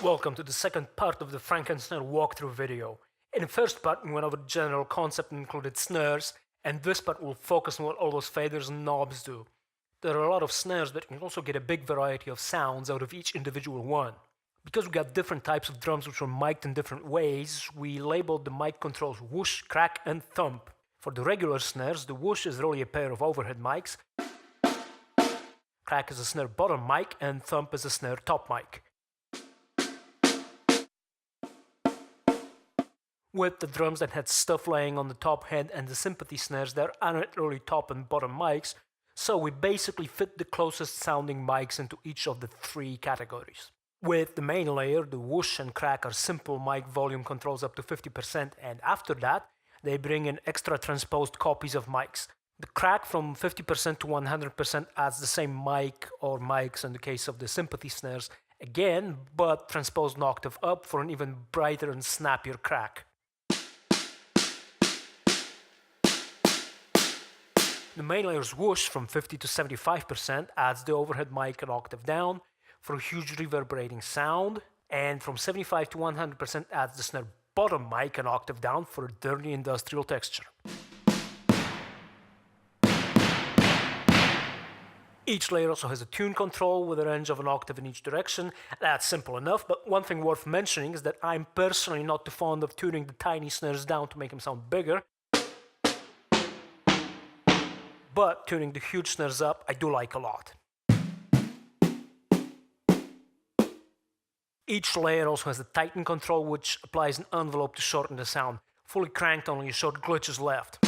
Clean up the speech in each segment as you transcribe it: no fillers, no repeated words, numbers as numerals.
Welcome to the second part of the Frankensnare walkthrough video. In the first part we went over the general concept and included snares, and this part will focus on what all those faders and knobs do. There are a lot of snares, but you can also get a big variety of sounds out of each individual one. Because we got different types of drums which were mic'd in different ways, we labeled the mic controls whoosh, crack, and thump. For the regular snares, the whoosh is really a pair of overhead mics, crack is a snare bottom mic, and thump is a snare top mic. With the drums that had stuff laying on the top head and the sympathy snares, there aren't really top and bottom mics, so we basically fit the closest sounding mics into each of the three categories. With the main layer, the whoosh and crack are simple mic volume controls up to 50%, and after that, they bring in extra transposed copies of mics. The crack from 50% to 100% adds the same mic or mics in the case of the sympathy snares again, but transposed an octave up for an even brighter and snappier crack. The main layer's whoosh from 50 to 75% adds the overhead mic an octave down for a huge reverberating sound, and from 75 to 100% adds the snare bottom mic an octave down for a dirty industrial texture. Each layer also has a tune control with a range of an octave in each direction. That's simple enough, but one thing worth mentioning is that I'm personally not too fond of tuning the tiny snares down to make them sound bigger. But tuning the huge snares up, I do like a lot. Each layer also has the tighten control, which applies an envelope to shorten the sound. Fully cranked, only a short glitch is left.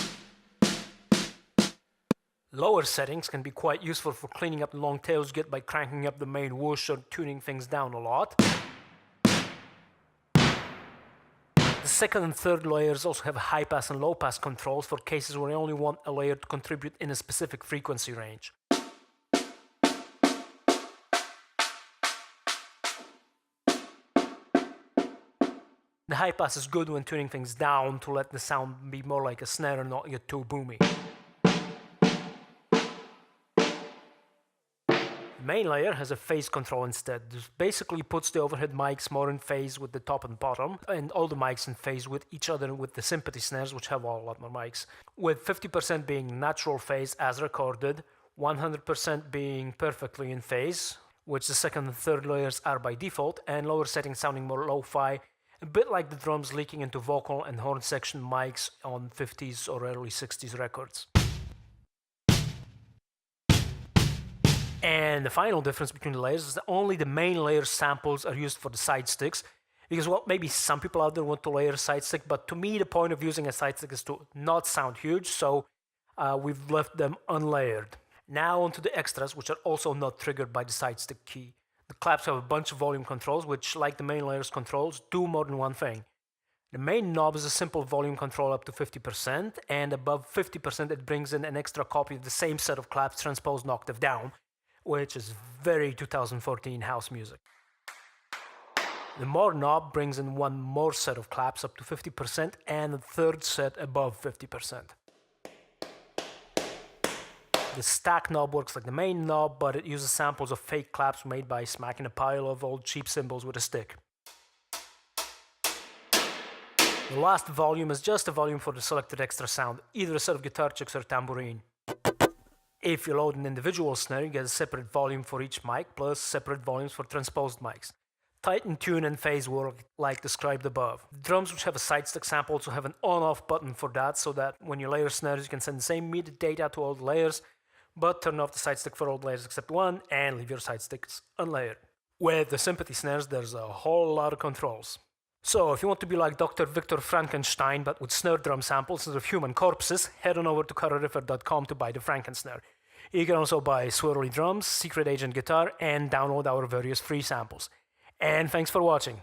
Lower settings can be quite useful for cleaning up the long tails you get by cranking up the main whoosh or tuning things down a lot. The second and third layers also have high pass and low pass controls for cases where you only want a layer to contribute in a specific frequency range. The high pass is good when tuning things down to let the sound be more like a snare and not get too boomy. The main layer has a phase control instead. This basically puts the overhead mics more in phase with the top and bottom, and all the mics in phase with each other with the sympathy snares, which have a lot more mics. With 50% being natural phase as recorded, 100% being perfectly in phase, which the second and third layers are by default, and lower settings sounding more lo-fi, a bit like the drums leaking into vocal and horn section mics on 50s or early 60s records. And the final difference between the layers is that only the main layer samples are used for the side sticks, because, well, maybe some people out there want to layer a side stick, but to me the point of using a side stick is to not sound huge, so we've left them unlayered. Now onto the extras, which are also not triggered by the side stick key. The claps have a bunch of volume controls, which, like the main layer's controls, do more than one thing. The main knob is a simple volume control up to 50%, and above 50% it brings in an extra copy of the same set of claps transposed an octave down, which is very 2014 house music. The more knob brings in one more set of claps up to 50% and a third set above 50%. The stack knob works like the main knob, but it uses samples of fake claps made by smacking a pile of old cheap cymbals with a stick. The last volume is just a volume for the selected extra sound, either a set of guitar chicks or tambourine. If you load an individual snare, you get a separate volume for each mic, plus separate volumes for transposed mics. Tighten, tune, and phase work like described above. The drums, which have a side stick sample, also have an on-off button for that, so that when you layer snares, you can send the same MIDI data to all the layers, but turn off the side stick for all the layers except one, and leave your side sticks unlayered. With the sympathy snares, there's a whole lot of controls. So, if you want to be like Dr. Victor Frankenstein, but with snare drum samples instead of human corpses, head on over to Karoryfer.com to buy the Frankensnare. You can also buy swirly drums, secret agent guitar, and download our various free samples. And thanks for watching.